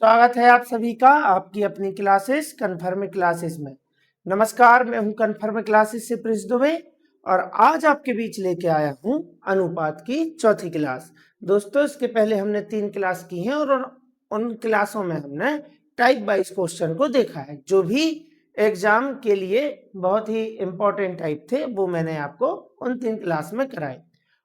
स्वागत है आप सभी का आपकी अपनी क्लासेस कन्फर्म क्लासेस में। नमस्कार, मैं हूं कन्फर्म क्लासेस से प्रिंस दुबे और आज आपके बीच लेके आया हूं अनुपात की चौथी क्लास। दोस्तों, इसके पहले हमने 3 क्लास की हैं और उन क्लासों में हमने टाइप वाइज क्वेश्चन को देखा है। जो भी एग्जाम के लिए बहुत ही इंपॉर्टेंट टाइप थे वो मैंने आपको उन 3 क्लास में कराए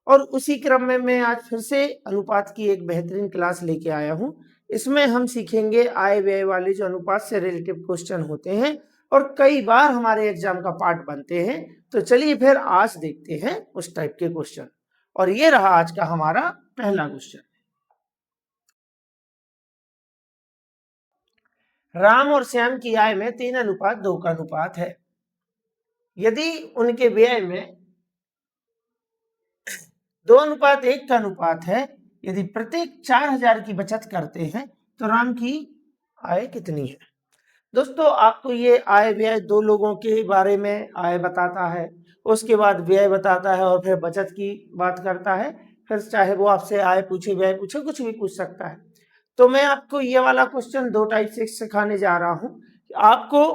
और उसी क्रम में मैं आज फिर से अनुपात की एक बेहतरीन क्लास लेके आया हूं। इसमें हम सीखेंगे आय व्यय वाले जो अनुपात से रिलेटिव क्वेश्चन होते हैं और कई बार हमारे एग्जाम का पार्ट बनते हैं। तो चलिए फिर आज देखते हैं उस टाइप के क्वेश्चन और ये रहा आज का हमारा पहला क्वेश्चन। राम और श्याम की आय में 3:2 का अनुपात है। यदि उनके व्यय में 2:1 का अनुपात है, यदि प्रत्येक 4000 की बचत करते हैं तो राम की आय कितनी है। दोस्तों, आपको ये आय व्यय दो लोगों के बारे में आय बताता है, उसके बाद व्यय बताता है और फिर बचत की बात करता है। फिर चाहे वो आपसे आय पूछे व्यय पूछे कुछ भी पूछ सकता है। तो मैं आपको ये वाला क्वेश्चन 2 टाइप से सिखाने जा रहा हूँ। आपको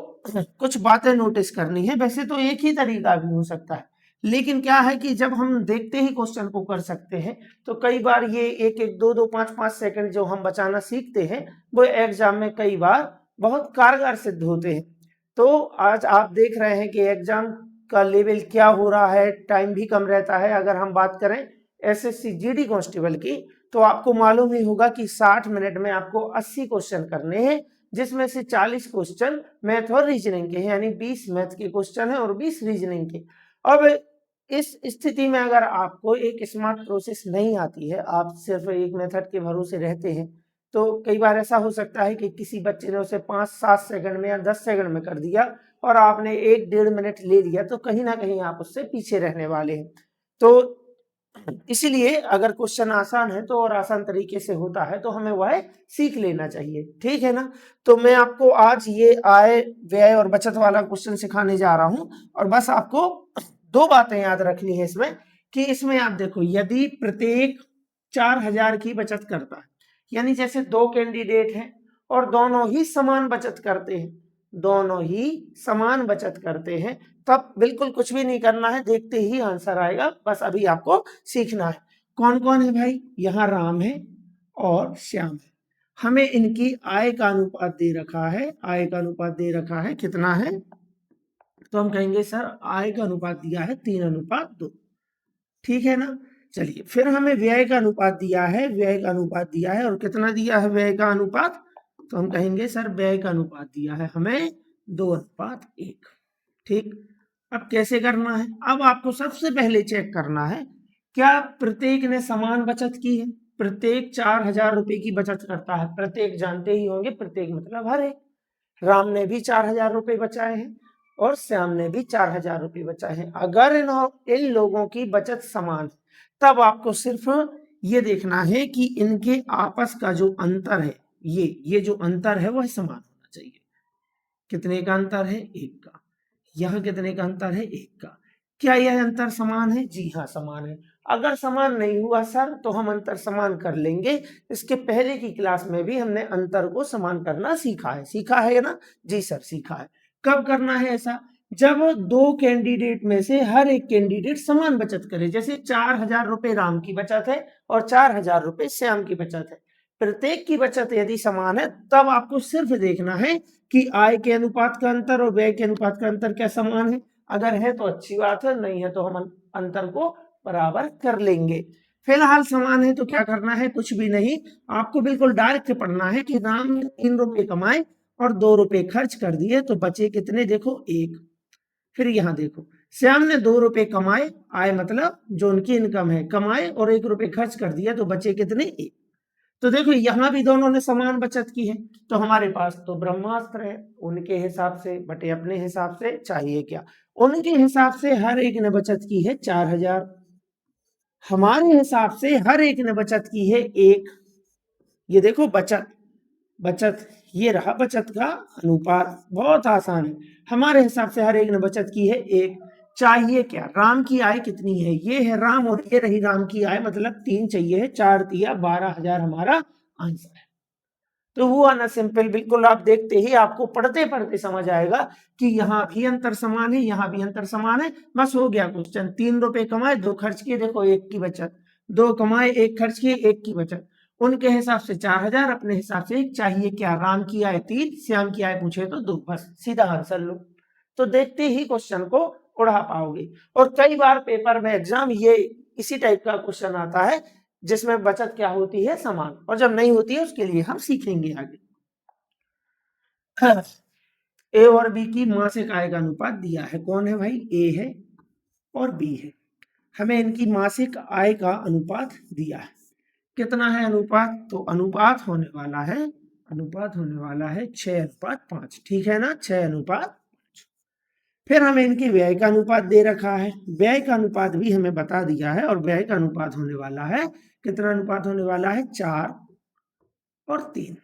कुछ बातें नोटिस करनी है। वैसे तो एक ही तरीका भी हो सकता है, लेकिन क्या है कि जब हम देखते ही क्वेश्चन को कर सकते हैं तो कई बार ये 1-1, 2-2, 5-5 सेकंड जो हम बचाना सीखते हैं वो एग्जाम में कई बार बहुत कारगर सिद्ध होते हैं। तो आज आप देख रहे हैं कि एग्जाम का लेवल क्या हो रहा है, टाइम भी कम रहता है। अगर हम बात करें एसएससी जीडी कांस्टेबल की तो आपको मालूम ही होगा कि 60 मिनट में आपको 80 क्वेश्चन करने हैं, जिसमें से 40 क्वेश्चन मैथ और रीजनिंग के हैं, यानी 20 मैथ के क्वेश्चन हैं और 20 रीजनिंग के। अब इस स्थिति में अगर आपको एक स्मार्ट प्रोसेस नहीं आती है, आप सिर्फ एक मेथड के भरोसे रहते हैं, तो कई बार ऐसा हो सकता है कि किसी बच्चे ने उसे 5-7 सेकंड में या 10 सेकंड में कर दिया और आपने 1-1.5 मिनट ले लिया, तो कहीं ना कहीं आप उससे पीछे रहने वाले हैं। तो इसीलिए अगर क्वेश्चन आसान है तो और आसान तरीके से होता है तो हमें वह सीख लेना चाहिए, ठीक है ना। तो मैं आपको आज ये आय व्यय और बचत वाला क्वेश्चन सिखाने जा रहा हूं और बस आपको 2 बातें याद रखनी है इसमें कि इसमें आप देखो, यदि प्रत्येक 4000 की बचत करता है, यानी जैसे 2 कैंडिडेट हैं और दोनों ही समान बचत करते हैं, दोनों ही समान बचत करते हैं, तब बिल्कुल कुछ भी नहीं करना है, देखते ही आंसर आएगा। बस अभी आपको सीखना है। कौन कौन है भाई? यहाँ राम है और श्याम है। हमें इनकी आय का अनुपात दे रखा है, आय का अनुपात दे रखा है, कितना है? तो हम कहेंगे सर आय का अनुपात दिया है 3:2, ठीक है ना। चलिए, फिर हमें व्यय का अनुपात दिया है, व्यय का अनुपात दिया है और कितना दिया है व्यय का अनुपात? तो हम कहेंगे सर व्यय का अनुपात दिया है हमें 2:1, ठीक। अब कैसे करना है? अब आपको सबसे पहले चेक करना है क्या प्रत्येक ने समान बचत की है। प्रत्येक 4000 रुपए की बचत करता है, प्रत्येक जानते ही होंगे, प्रत्येक मतलब हर एक। राम ने भी 4000 रुपए बचाए हैं और श्याम ने भी 4000 रुपए बचाए हैं। अगर इन लोगों की बचत समान है तब आपको सिर्फ ये देखना है कि इनके आपस का जो अंतर है, ये जो अंतर है वह समान होना चाहिए। कितने का अंतर है? 1 का। यह कितने का अंतर है? 1 का। क्या यह अंतर समान है? जी हाँ, समान है। अगर समान नहीं हुआ सर तो हम अंतर समान कर लेंगे। इसके पहले की क्लास में भी हमने अंतर को समान करना सीखा है ना? जी सर, सीखा है। कब करना है ऐसा? जब 2 कैंडिडेट में से हर एक कैंडिडेट समान बचत करे। जैसे 4000 रुपए राम की बचत है और 4000 रुपए श्याम की बचत है। प्रत्येक की बचत यदि समान है तब आपको सिर्फ देखना है कि आय के अनुपात का अंतर और व्यय के अनुपात का अंतर क्या समान है। अगर है तो अच्छी बात है, नहीं है तो हम अंतर को बराबर कर लेंगे। फिलहाल समान है तो क्या करना है? कुछ भी नहीं, आपको बिल्कुल डायरेक्ट पढ़ना है कि राम ने 3 रुपए कमाए और 2 रुपए खर्च कर दिए तो बचे कितने? देखो 1। फिर यहाँ देखो, श्याम ने 2 रुपए कमाए, आय मतलब जो उनकी इनकम है, कमाए और 1 रुपए खर्च कर दिया तो बचे कितने? 1। तो देखो यहां भी दोनों ने समान बचत की है तो हमारे पास तो ब्रह्मास्त्र है। उनके हिसाब से बटे अपने हिसाब से चाहिए क्या? उनके हिसाब से हर एक ने बचत की है 4000, हमारे हिसाब से हर एक ने बचत की है 1। ये देखो बचत, बचत ये रहा बचत का अनुपात, बहुत आसान है। हमारे हिसाब से हर एक ने बचत की है 1। चाहिए क्या? राम की आय कितनी है? ये है राम और ये रही राम की आय, मतलब 3 चाहिए है। 4 तिया 12,000 हमारा आंसर है। तो हुआ ना सिंपल, बिल्कुल आप देखते ही आपको पढ़ते पढ़ते समझ आएगा कि यहाँ भी अंतर समान है, यहाँ भी अंतर समान है, बस हो गया क्वेश्चन। 3 रुपए कमाए 2 खर्च किए, देखो 1 की बचत, 2 कमाए 1 खर्च किए 1 की बचत। उनके हिसाब से 4000, अपने हिसाब से 1 चाहिए क्या, राम की आय 3, श्याम की आय पूछे तो 2, बस सीधा आंसर लो। तो देखते ही क्वेश्चन को उड़ा पाओगे। और कई बार पेपर में एग्जाम ये इसी टाइप का क्वेश्चन आता है जिसमें बचत क्या होती है, समान, और जब नहीं होती है उसके लिए हम सीखेंगे आगे। ए और बी की मासिक आय का अनुपात दिया है, कौन है भाई, ए है और बी है। हमें इनकी मासिक आय का अनुपात दिया है, कितना है अनुपात, तो अनुपात होने वाला है, अनुपात होने वाला है 6:5, ठीक है ना, 6:5। फिर हमें इनके व्यय का अनुपात दे रखा है, व्यय का अनुपात भी हमें बता दिया है, और व्यय का अनुपात होने वाला है, कितना अनुपात होने वाला है, 4:3।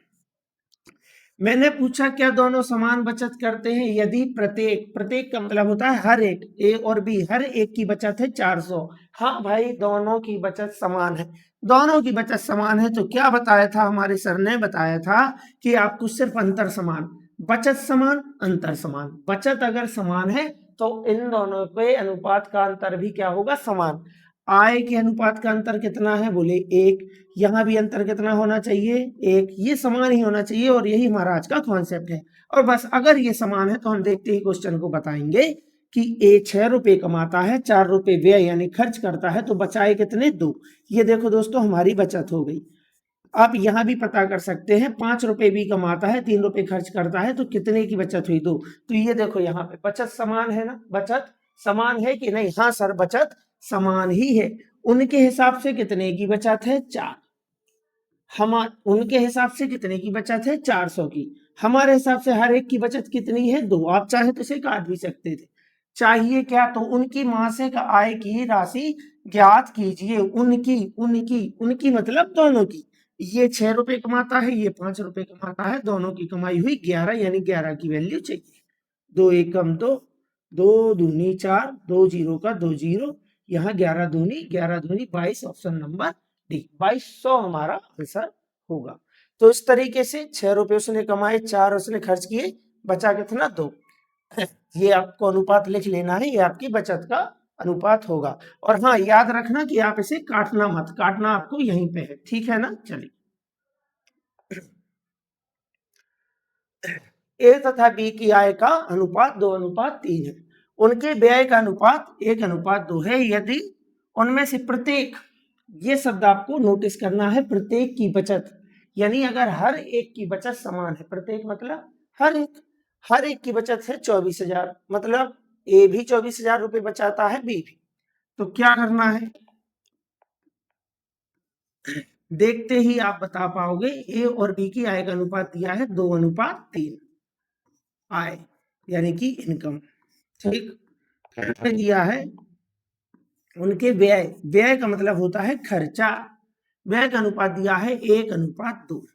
मैंने पूछा क्या दोनों समान बचत करते हैं, यदि प्रत्येक, प्रत्येक का मतलब होता है हर एक, ए और बी हर एक की बचत है 400। हाँ भाई दोनों की बचत समान है, दोनों की बचत समान है, तो क्या बताया था हमारे सर ने, बताया था कि आपको सिर्फ अंतर समान, बचत समान अंतर समान, बचत अगर समान है तो इन दोनों के अनुपात का अंतर भी क्या होगा, समान। आय के अनुपात का अंतर कितना है, बोले 1, यहाँ भी अंतर कितना होना चाहिए, 1, ये समान ही होना चाहिए, और यही हमारा आज का कॉन्सेप्ट है। और बस अगर ये समान है तो हम देखते ही क्वेश्चन को बताएंगे कि ए 6 रुपए कमाता है, 4 रुपए व्यय यानी खर्च करता है, तो बचाए कितने, 2। ये देखो दोस्तों हमारी बचत हो गई। आप यहाँ भी पता कर सकते हैं, 5 रुपए भी कमाता है, 3 रुपए खर्च करता है, तो कितने की बचत हुई, 2। तो ये देखो यहाँ पे बचत समान है ना, बचत समान है कि नहीं, हाँ सर बचत समान ही है। उनके हिसाब से कितने की बचत है, 4। हम उनके हिसाब से कितने की बचत है, 400 की। हमारे हिसाब से हर एक की बचत कितनी है, 2। आप चाहे तो इसे काट भी सकते थे। चाहिए क्या, तो उनकी मासिक आय की राशि ज्ञात कीजिए, उनकी उनकी उनकी मतलब दोनों की। ये 6 रुपए कमाता है, ये 5 रुपए कमाता है, दोनों की कमाई हुई 11, यानी 11 की वैल्यू चाहिए। 2 एकम 2, 2 दूनी 4, 2 जीरो का 2 जीरो, यहाँ 11 दूनी 22, ऑप्शन नंबर डी 2200 हमारा आंसर होगा। तो इस तरीके से 6 रुपए उसने कमाए, 4 उसने खर्च किए, बचा कितना, 2। ये आपको अनुपात लिख लेना है, ये आपकी बचत का अनुपात होगा। और हाँ याद रखना कि आप इसे काटना मत, काटना आपको यहीं पे है, ठीक है ना। चलिए, ए तथा बी की आय का अनुपात 2:3 है, उनके व्यय का अनुपात 1:2 है, यदि उनमें से प्रत्येक, ये शब्द आपको नोटिस करना है, प्रत्येक की बचत, यानी अगर हर एक की बचत समान है, प्रत्येक मतलब हर एक की बचत है 24,000, मतलब ए भी 24,000 रुपए बचाता है, बी भी। तो क्या करना है, देखते ही आप बता पाओगे। ए और बी की आय का अनुपात दिया है 2:3, आय यानी कि इनकम, ठीक। दिया है उनके व्यय, व्यय का मतलब होता है खर्चा, व्यय का अनुपात दिया है 1:2।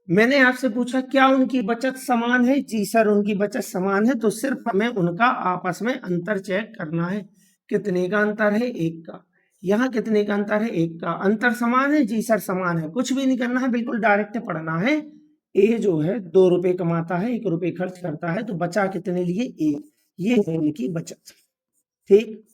मैंने आपसे पूछा क्या उनकी बचत समान है, जी सर उनकी बचत समान है, तो सिर्फ हमें उनका आपस में अंतर चेक करना है। कितने का अंतर है, 1 का। यहाँ कितने का अंतर है, 1 का। अंतर समान है, जी सर समान है, कुछ भी नहीं करना है, बिल्कुल डायरेक्ट पढ़ना है। ए जो है 2 रुपए कमाता है, 1 रुपए खर्च करता है, तो बचा कितने लिए, 1। ये है उनकी बचत, ठीक।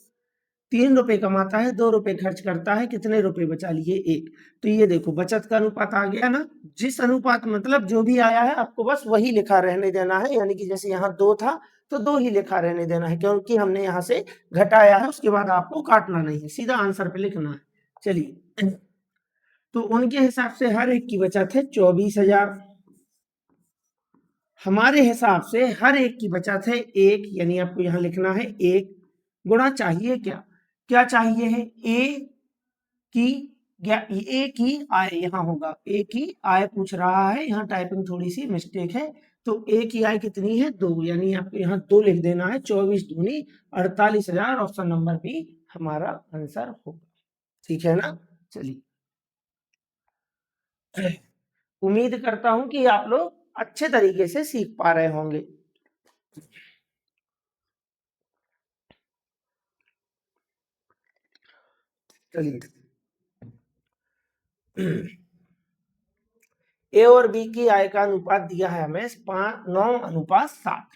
3 रुपए कमाता है, 2 रुपए खर्च करता है, कितने रुपए बचा लिए, 1। तो ये देखो बचत का अनुपात आ गया ना। जिस अनुपात मतलब जो भी आया है आपको बस वही लिखा रहने देना है, यानी कि जैसे यहाँ 2 था तो 2 ही लिखा रहने देना है, क्योंकि हमने यहाँ से घटाया है, उसके बाद आपको काटना नहीं है, सीधा आंसर पे लिखना है। चलिए, तो उनके हिसाब से हर एक की बचत है 24,000, हमारे हिसाब से हर एक की बचत है 1, यानी आपको यहाँ लिखना है 1 गुणा, चाहिए क्या, क्या चाहिए है, ए की, ए की आय, यहाँ होगा ए की आय पूछ रहा है, यहाँ टाइपिंग थोड़ी सी मिस्टेक है। तो ए की आय कितनी है, 2, यानी आपको यहाँ 2 लिख देना है, 24 दूनी 48,000, ऑप्शन नंबर बी हमारा आंसर होगा, ठीक है ना। चलिए, उम्मीद करता हूं कि आप लोग अच्छे तरीके से सीख पा रहे होंगे। चलिए, ए और बी की आय का अनुपात दिया है हमें 9:7।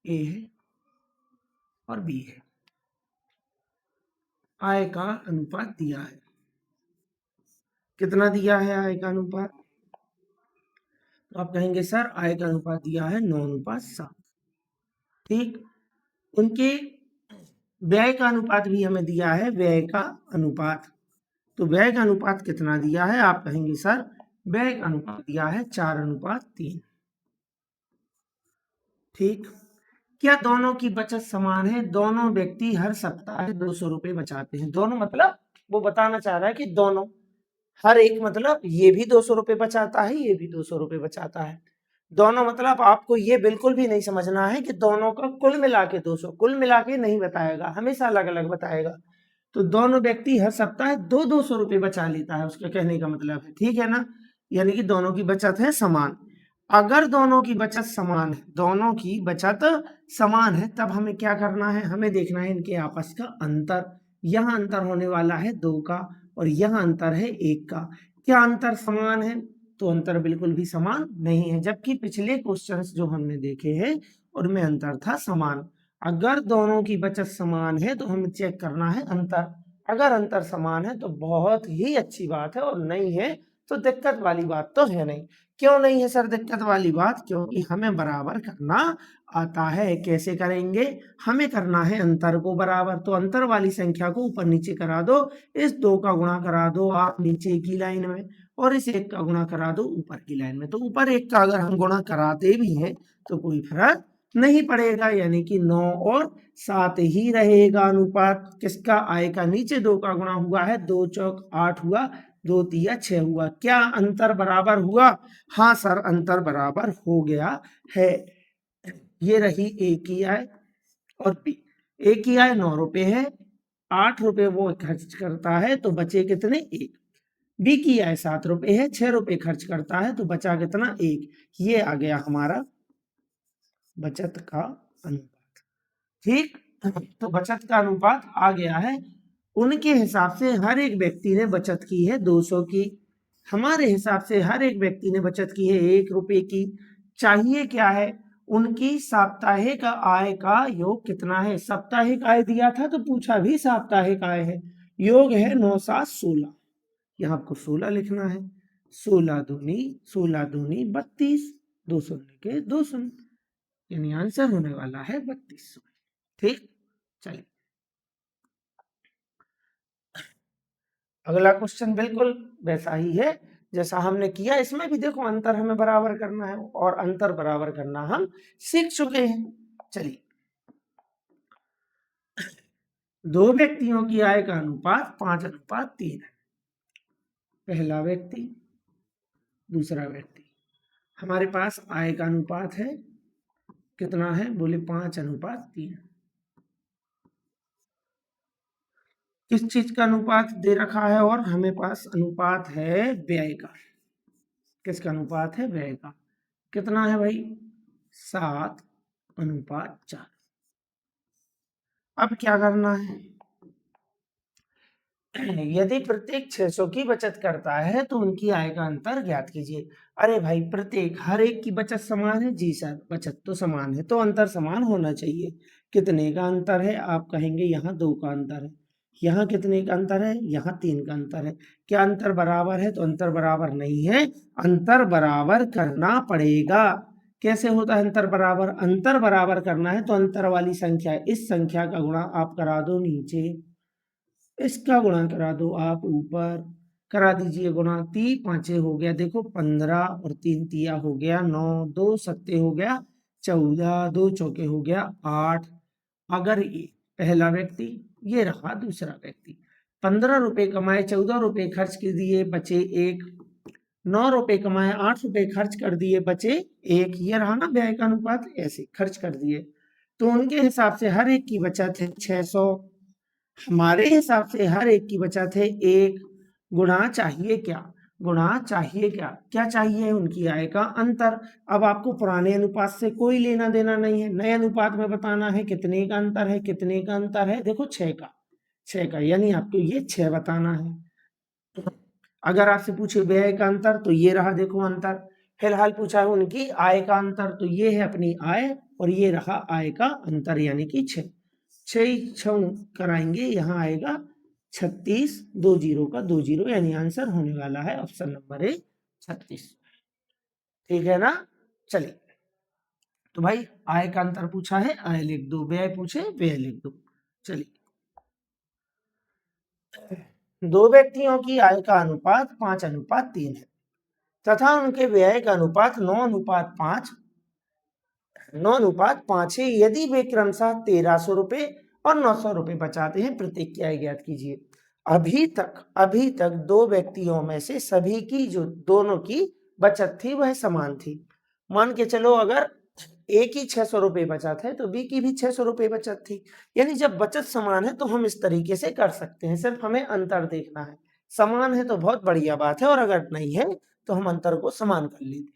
ए है और बी है, आय का अनुपात दिया है। कितना दिया है आय का अनुपात? तो आप कहेंगे सर आय का अनुपात दिया है 9:7। ठीक, उनके व्यय का अनुपात भी हमें दिया है, व्यय का अनुपात। तो व्यय का अनुपात कितना दिया है? आप कहेंगे सर व्यय का अनुपात दिया है 4:3। ठीक, क्या दोनों की बचत समान है? दोनों व्यक्ति हर सप्ताह 200 रुपए बचाते हैं। दोनों मतलब वो बताना चाह रहा है कि दोनों, हर एक मतलब ये भी 200 रुपए बचाता है, ये भी 200 रुपए बचाता है। दोनों मतलब आपको ये बिल्कुल भी नहीं समझना है कि दोनों का कुल मिला के 200, कुल मिला के नहीं बताएगा, हमेशा अलग अलग बताएगा। तो दोनों व्यक्ति हर सप्ताह 200 रुपए बचा लेता है, उसके कहने का मतलब है। ठीक है ना, यानी कि दोनों की बचत है समान। अगर दोनों की बचत समान है, दोनों की बचत समान है, तब हमें क्या करना है? हमें देखना है इनके आपस का अंतर। यहाँ अंतर होने वाला है 2 का और यहाँ अंतर है 1 का। क्या अंतर समान है? तो अंतर बिल्कुल भी समान नहीं है, जबकि पिछले क्वेश्चंस जो हमने देखे हैं उनमें अंतर था समान। अगर दोनों की बचत समान है तो हमें चेक करना है अंतर। अगर अंतर समान है तो बहुत ही अच्छी बात है, और नहीं है तो दिक्कत वाली बात तो है नहीं। क्यों नहीं है सर दिक्कत वाली बात? क्योंकि हमें बराबर करना आता है। कैसे करेंगे? हमें करना है अंतर को बराबर। तो अंतर वाली संख्या को ऊपर नीचे करा दो, इस 2 का गुणा करा दो आप नीचे की लाइन में, और इस 1 का गुणा करा दो ऊपर की लाइन में। तो ऊपर 1 का अगर हम गुणा कराते भी हैं तो कोई फर्क नहीं पड़ेगा, यानी कि 9 और 7 ही रहेगा अनुपात किसका? आय का। नीचे 2 का गुणा हुआ है, 2 चौक 8 हुआ, 2 तिया 6 हुआ। क्या अंतर बराबर हुआ? हाँ सर अंतर बराबर हो गया है। ये रही ए की आय और बी। ए की आय 9 रुपए है, 8 रुपए वो खर्च करता है तो बचे कितने? 1। बी की आय 7 रुपए है, 6 रुपए खर्च करता है तो बचा कितना? 1। ये आ गया हमारा बचत का अनुपात। ठीक, तो बचत का अनुपात आ गया है। उनके हिसाब से हर एक व्यक्ति ने बचत की है 200 की, हमारे हिसाब से हर एक व्यक्ति ने बचत की है 1 रुपए की। चाहिए क्या है? उनकी साप्ताहिक आय का योग कितना है? साप्ताहिक आय दिया था तो पूछा भी साप्ताहिक आय है। योग है 9 7 16, यहाँ आपको 16 लिखना है। 16 दूनी 32, 200 लेके 200, यानी आंसर होने वाला है 3200। ठीक, चलिए अगला क्वेश्चन बिल्कुल वैसा ही है जैसा हमने किया। इसमें भी देखो अंतर हमें बराबर करना है, और अंतर बराबर करना हम सीख चुके हैं। चलिए, दो व्यक्तियों की आय का अनुपात 5:3 है। पहला व्यक्ति, दूसरा व्यक्ति। हमारे पास आय का अनुपात है कितना है? बोले 5:3। किस चीज का अनुपात दे रखा है? और हमें पास अनुपात है व्यय का। किसका अनुपात है? व्यय का। कितना है भाई? 7:4। अब क्या करना है? यदि प्रत्येक 600 की बचत करता है तो उनकी आय का अंतर ज्ञात कीजिए। अरे भाई प्रत्येक, हर एक की बचत समान है? जी सर बचत तो समान है तो अंतर समान होना चाहिए। कितने का अंतर है? आप कहेंगे यहाँ 2 का अंतर है। यहाँ कितने का अंतर है? यहाँ 3 का अंतर है। क्या अंतर बराबर है? तो अंतर बराबर नहीं है, अंतर बराबर करना पड़ेगा। कैसे होता है अंतर बराबर? अंतर बराबर करना है तो अंतर वाली संख्या, इस संख्या का गुणा आप करा दो नीचे, इसका गुणा करा दो आप ऊपर, करा दीजिए गुणा। 3 5 हो गया, देखो 15 और 3 तिया हो गया 9, 2 सत्ते हो गया 14, 2 चौके हो गया 8। अगर ये पहला व्यक्ति, ये रहा दूसरा व्यक्ति, 15 रुपए कमाए, 14 रुपए खर्च कर दिए, बचे 1। 9 रुपए कमाए, 8 रुपए खर्च कर दिए, बचे 1। ये रहा ना व्यय का अनुपात, ऐसे खर्च कर दिए। तो उनके हिसाब से हर एक की बचत है 600, हमारे हिसाब से हर एक की बचत है 1। गुणा चाहिए क्या? गुणा चाहिए क्या? क्या चाहिए? उनकी आय का अंतर। अब आपको पुराने अनुपात से कोई लेना देना नहीं है, नए अनुपात में बताना है कितने का अंतर है, कितने का अंतर है। देखो 6 का, 6 का, यानी आपको ये 6 बताना है। अगर आपसे पूछे व्यय का अंतर तो ये रहा, देखो अंतर। फिलहाल पूछा है उनकी आय का अंतर, तो ये है अपनी आय और ये रहा आय का अंतर यानी कि 6। 6 कराएंगे, यहाँ आएगा 36, 2 जीरो का 2 जीरो, यानी आंसर होने वाला है ऑप्शन नंबर ए 36। ठीक है ना। चलिए, तो भाई आय का अंतर पूछा है, आय लिख दो, व्यय पूछे व्यय लिख दो। चलिए, दो व्यक्तियों की आय का अनुपात 5:3 है तथा उनके व्यय का अनुपात 9:5 है। यदि वे क्रमशः 1300 रुपए और 900 रुपए बचाते हैं, प्रत्येक की आय ज्ञात कीजिए। अभी तक दो व्यक्तियों में से सभी की जो दोनों की बचत थी वह समान थी। मान के चलो अगर ए की 600 रुपए बचत है तो बी की भी 600 रुपए बचत थी। यानी जब बचत समान है तो हम इस तरीके से कर सकते हैं, सिर्फ हमें अंतर देखना है। समान है तो बहुत बढ़िया बात है, और अगर नहीं है तो हम अंतर को समान कर लेते हैं।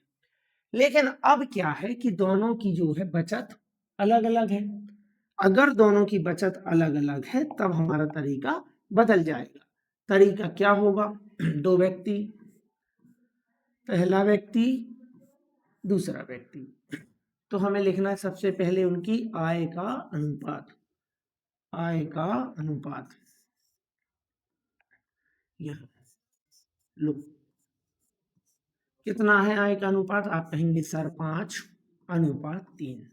लेकिन अब क्या है कि दोनों की जो है बचत अलग अलग है। अगर दोनों की बचत अलग अलग है तब हमारा तरीका बदल जाएगा। तरीका क्या होगा? दो व्यक्ति, पहला व्यक्ति, दूसरा व्यक्ति, तो हमें लिखना है सबसे पहले उनकी आय का अनुपात। आय का अनुपात यह लो, कितना है आय का अनुपात? आप कहेंगे सर 5:3।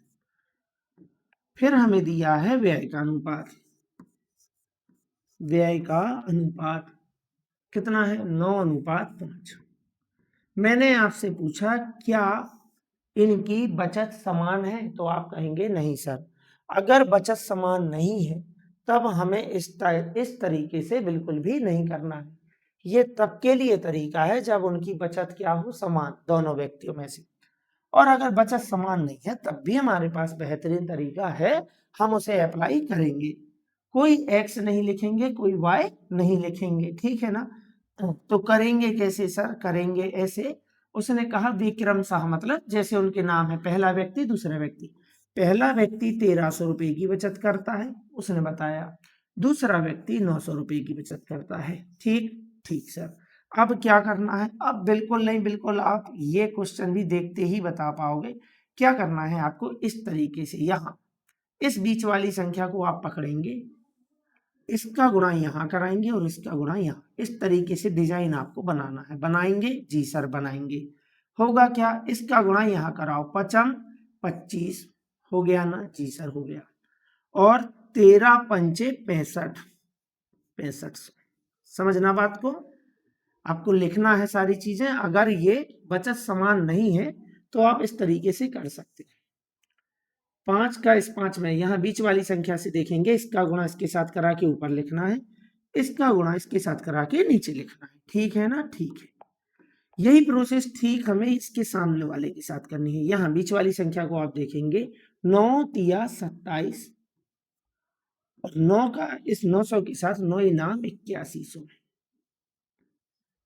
फिर हमें दिया है व्यय का अनुपात। व्यय का अनुपात कितना है? 9:5। मैंने आपसे पूछा क्या इनकी बचत समान है, तो आप कहेंगे नहीं सर। अगर बचत समान नहीं है तब हमें इस तरीके से बिल्कुल भी नहीं करना है। ये तब के लिए तरीका है जब उनकी बचत क्या हो? समान, दोनों व्यक्तियों में से। और अगर बचत समान नहीं है तब भी हमारे पास बेहतरीन तरीका है, हम उसे अप्लाई करेंगे। कोई एक्स नहीं लिखेंगे, कोई वाई नहीं लिखेंगे, ठीक है ना। तो करेंगे कैसे सर? करेंगे ऐसे, उसने कहा विक्रम शाह, मतलब जैसे उनके नाम है, पहला व्यक्ति दूसरा व्यक्ति। पहला व्यक्ति 1300 रुपए की बचत करता है, उसने बताया। दूसरा व्यक्ति 900 रुपए की बचत करता है। ठीक ठीक सर। अब क्या करना है? अब बिल्कुल नहीं, बिल्कुल आप ये क्वेश्चन भी देखते ही बता पाओगे। क्या करना है आपको? इस तरीके से यहाँ इस बीच वाली संख्या को आप पकड़ेंगे, इसका गुणा यहाँ कराएंगे और इसका गुणा यहाँ। इस तरीके से डिजाइन आपको बनाना है। बनाएंगे? जी सर बनाएंगे। होगा क्या? इसका गुणा यहाँ कराओ, 5 25 हो गया ना? जी सर हो गया। और 13 पंचे 65, 6500। समझना बात को? आपको लिखना है सारी चीजें। अगर ये बचत समान नहीं है तो आप इस तरीके से कर सकते हैं। 5 का इस 5 में, यहाँ बीच वाली संख्या से देखेंगे, इसका गुणा इसके साथ करा के ऊपर लिखना है, इसका गुणा इसके साथ करा के नीचे लिखना है। ठीक है ना? ठीक है। यही प्रोसेस ठीक हमें इसके सामने वाले के साथ करनी है। यहाँ बीच वाली संख्या को आप देखेंगे, 9 तिया 27 और 9 का इस 900 के साथ 9 इनाम 8100।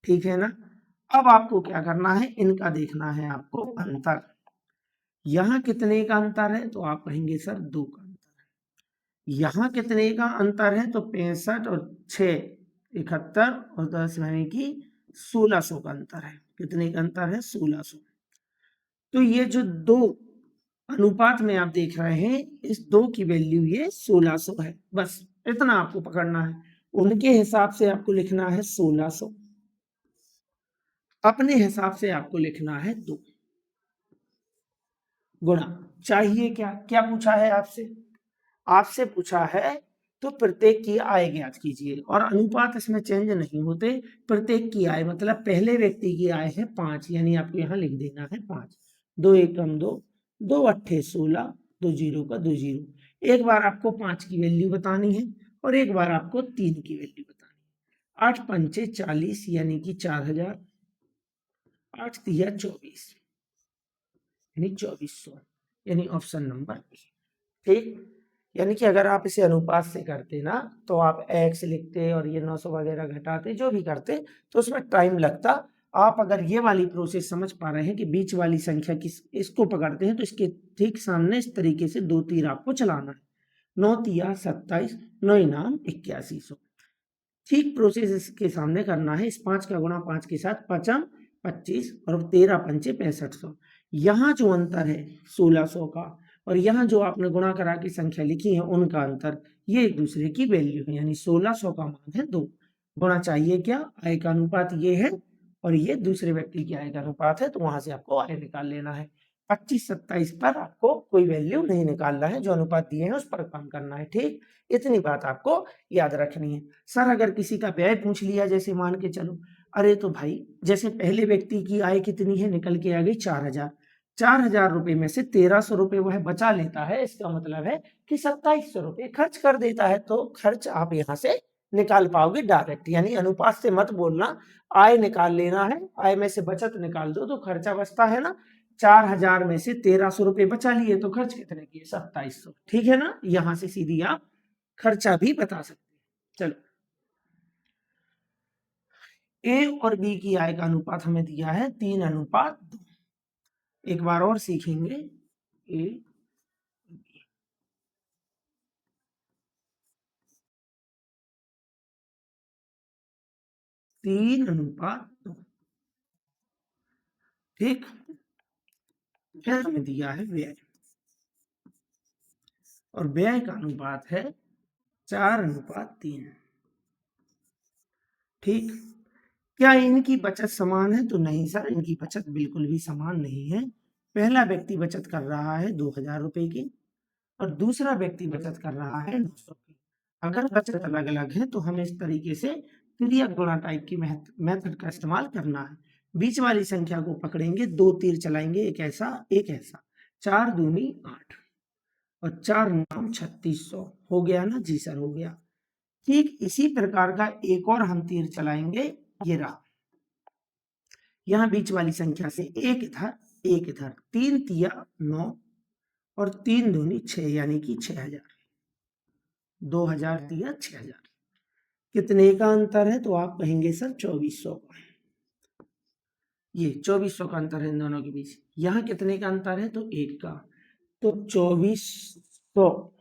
ठीक है ना। अब आपको क्या करना है? इनका देखना है आपको अंतर। यहाँ कितने का अंतर है? तो आप कहेंगे सर 2 का अंतर है। यहाँ कितने का अंतर है? तो 65 और 6 71 और 10 यानी कि 1600 का अंतर है। कितने का अंतर है? 1600। तो ये जो दो अनुपात में आप देख रहे हैं, इस दो की वैल्यू ये 1600 है। बस इतना आपको पकड़ना है। उनके हिसाब से आपको लिखना है 1600, अपने हिसाब से आपको लिखना है 2 गुणा। चाहिए क्या? क्या पूछा है आपसे? आपसे पूछा है तो प्रत्येक की आय ज्ञात कीजिए, और अनुपात इसमें चेंज नहीं होते। प्रत्येक की आय मतलब पहले व्यक्ति की आय है 5, यानी आपको यहाँ लिख देना है 5। 2 एकम 2, 2 अट्ठे 16, 2 जीरो का 2 जीरो। एक बार आपको 5 की वैल्यू बतानी है और एक बार आपको 3 की वैल्यू बतानी है। 8 पंचे 40 यानी कि 4000, 8 तिया 24 यानी 2400, यानी ऑप्शन नंबर ए। ठीक। यानी कि अगर आप इसे अनुपात से करते ना तो आप एक्स लिखते और ये 900 वगैरह घटाते, जो भी करते, तो उसमें टाइम लगता। आप अगर ये वाली प्रोसेस समझ पा रहे हैं कि बीच वाली संख्या किस इसको पकड़ते हैं, तो इसके ठीक सामने इस तरीके से 2 तीर आपको चलाना है। 9 तिया 27, 9 इनाम 8100। ठीक प्रोसेस इसके सामने करना है। इस 5 का गुणा 5 के साथ 5 25 और 13 पंचे 6500। यहाँ जो अंतर है 1600 का और यहाँ जो आपने गुणा करा की संख्या लिखी है उनका अंतर, ये एक दूसरे की वैल्यू है, यानी 1600 का मान है 2। गुणा चाहिए क्या, आय का अनुपात ये है और ये दूसरे व्यक्ति की आय का अनुपात है, तो वहां से आपको आय निकाल लेना है। 25-27 पर आपको कोई वैल्यू नहीं निकालना है, जो अनुपात दिए हैं उस पर काम करना है। ठीक, इतनी बात आपको याद रखनी है। सर अगर किसी का व्यय पूछ लिया, जैसे मान के चलो, अरे तो भाई जैसे पहले व्यक्ति की आय कितनी है, निकल के आ गई 4000। 4000 रुपए में से 1300 रुपए वह बचा लेता है, इसका मतलब है कि 2700 रुपए खर्च कर देता है। तो खर्च आप यहाँ से निकाल पाओगे डायरेक्ट, यानी अनुपात से मत बोलना, आय निकाल लेना है, आय में से बचत निकाल दो तो खर्चा बचता है ना। 4000 में से 1300 रुपए बचा लिए तो खर्च कितने किए, 2700। ठीक है ना, यहां से सीधी आप खर्चा भी बता सकते हैं। चलो, ए और बी की आय का अनुपात हमें दिया है 3:2। एक बार और सीखेंगे, ए 3:2। ठीक, फिर हमें दिया है व्यय और व्यय का अनुपात है 4:3। ठीक, क्या इनकी बचत समान है, तो नहीं सर, इनकी बचत बिल्कुल भी समान नहीं है। पहला व्यक्ति बचत कर रहा है 2000 रुपए की और दूसरा व्यक्ति बचत कर रहा है 900 की। अगर बचत अलग अलग है तो हमें इस तरीके से क्रिया गुणा टाइप की मेथड का इस्तेमाल करना है। बीच वाली संख्या को पकड़ेंगे, 2 तीर चलाएंगे, एक ऐसा एक ऐसा, 4 दूनी 8 और 4 9 3600। हो गया ना, जी सर हो गया। ठीक इसी प्रकार का एक और हम तीर चलाएंगे, ये रहा। यहाँ बीच वाली संख्या से एक इधर, 3 तिया 9 और 3 दूनी 6, यानी कि 6000। 2000 तिया 6000। कितने का अंतर है, तो आप कहेंगे सर 2400 का। ये 2400 का अंतर है इन दोनों के बीच। यहाँ कितने का अंतर है, तो 1 का। तो 2400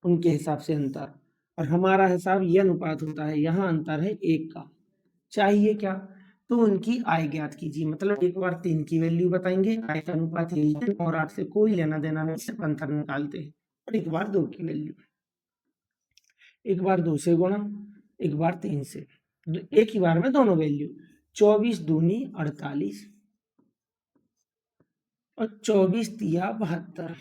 उनके हिसाब से अंतर, और हमारा हिसाब ये अनुपात होता है, यहाँ अंतर है 1 का। चाहिए क्या, तो उनकी आय ज्ञात कीजिए। मतलब एक बार 3 की वैल्यू बताएंगे, आय का अनुपात यही है और 8 से कोई लेना देना नहीं, सिर्फ अंतर निकालते हैं। और एक बार 2 की वैल्यू, एक बार 2 से गुणा, एक बार 3 से, एक ही बार में दोनों वैल्यू। 24 दूनी 48 और 24 तिया 72।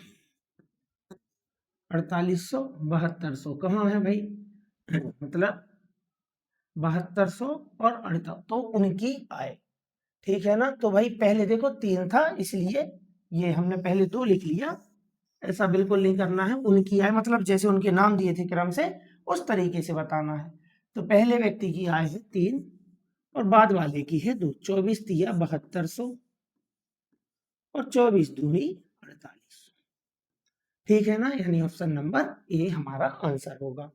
4800 7200 कहाँ है भाई, मतलब 7200 और 48, तो उनकी आय। ठीक है ना, तो भाई पहले देखो 3 था इसलिए ये हमने पहले 2 लिख लिया, ऐसा बिल्कुल नहीं करना है। उनकी आय मतलब जैसे उनके नाम दिए थे क्रम से, उस तरीके से बताना है। तो पहले व्यक्ति की आय है 3 और बाद वाले की है 2। 24 तिया 7200 और 24 दूनी 48। ठीक है ना, यानी ऑप्शन नंबर ए हमारा आंसर होगा।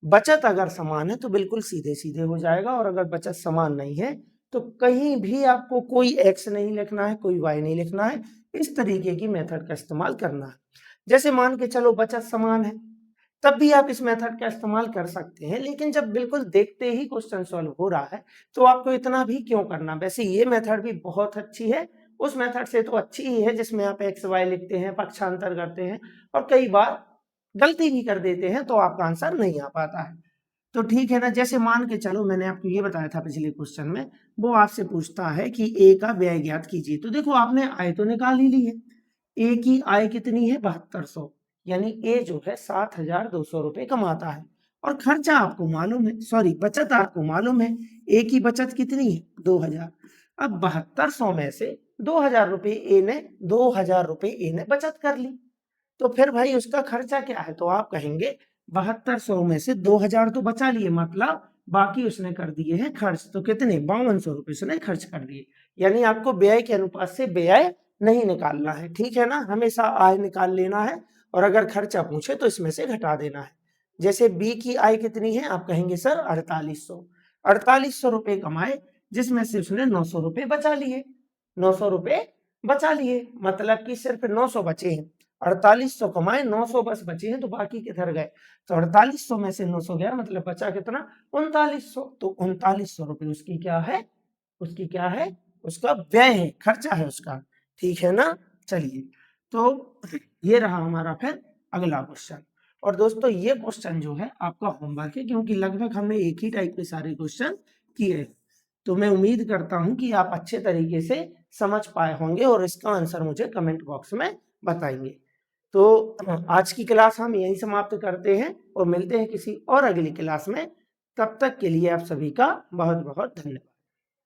बचत अगर समान है तो बिल्कुल सीधे सीधे हो जाएगा, और अगर बचत समान नहीं है तो कहीं भी आपको कोई एक्स नहीं लिखना है, कोई वाई नहीं लिखना है। इस तरीके की मेथड का इस्तेमाल करना है। जैसे मान के चलो बचत समान है, तब भी आप इस मेथड का इस्तेमाल कर सकते हैं, लेकिन जब बिल्कुल देखते ही क्वेश्चन सॉल्व हो रहा है तो आपको इतना भी क्यों करना। वैसे ये मेथड भी बहुत अच्छी है, उस मेथड से तो अच्छी ही है जिसमें आप एक्स वाई लिखते हैं, पक्षांतर करते हैं और कई बार गलती भी कर देते हैं तो आपका आंसर नहीं आ पाता है। तो ठीक है ना, जैसे मान के चलो मैंने आपको ये बताया था पिछले क्वेश्चन में, वो आपसे पूछता है कि ए का व्यय ज्ञात कीजिए। तो देखो आपने आय तो निकाल ही ली है, ए की आय कितनी है 7200, यानी ए जो है 7200 रुपए कमाता है। और खर्चा आपको मालूम है, सॉरी बचत आपको मालूम है, ए की बचत कितनी है 2000। अब 7200 में से 2000 रुपए ए ने 2000 रुपए ए ने बचत कर ली, तो फिर भाई उसका खर्चा क्या है, तो आप कहेंगे 7200 में से 2000 तो बचा लिए, मतलब बाकी उसने कर दिए हैं खर्च। तो कितने 5200 रुपए उसने खर्च कर दिए, यानी आपको व्यय के अनुपात से व्यय नहीं निकालना है। ठीक है ना, हमेशा आय निकाल लेना है और अगर खर्चा पूछे तो इसमें से घटा देना है। जैसे बी की आय कितनी है, आप कहेंगे सर 4800। 4800 रुपए कमाए जिसमें से उसने 900 रुपए बचा लिए, 900 रुपए बचा लिए, मतलब कि सिर्फ 900 बचे हैं। 4800 कमाए, 900 बस बचे हैं, तो बाकी किधर गए? तो 4800 में से 900 गया, मतलब बचा कितना? 3900। तो 3900 रुपये उसकी क्या है? उसकी क्या है? उसका व्यय है, खर्चा है उसका। ठीक है ना? चलिए, तो ये रहा हमारा फिर अगला क्वेश्चन। और दोस्तों ये क्वेश्चन जो है आपका होमवर्क है, क्योंकि लगभग हमने एक ही टाइप के सारे क्वेश्चन किए हैं। तो मैं उम्मीद करता हूं कि आप अच्छे तरीके से समझ पाए होंगे और इसका आंसर मुझे कमेंट बॉक्स में बताएंगे। तो आज की क्लास हम यहीं समाप्त करते हैं और मिलते हैं किसी और अगली क्लास में। तब तक के लिए आप सभी का बहुत बहुत धन्यवाद।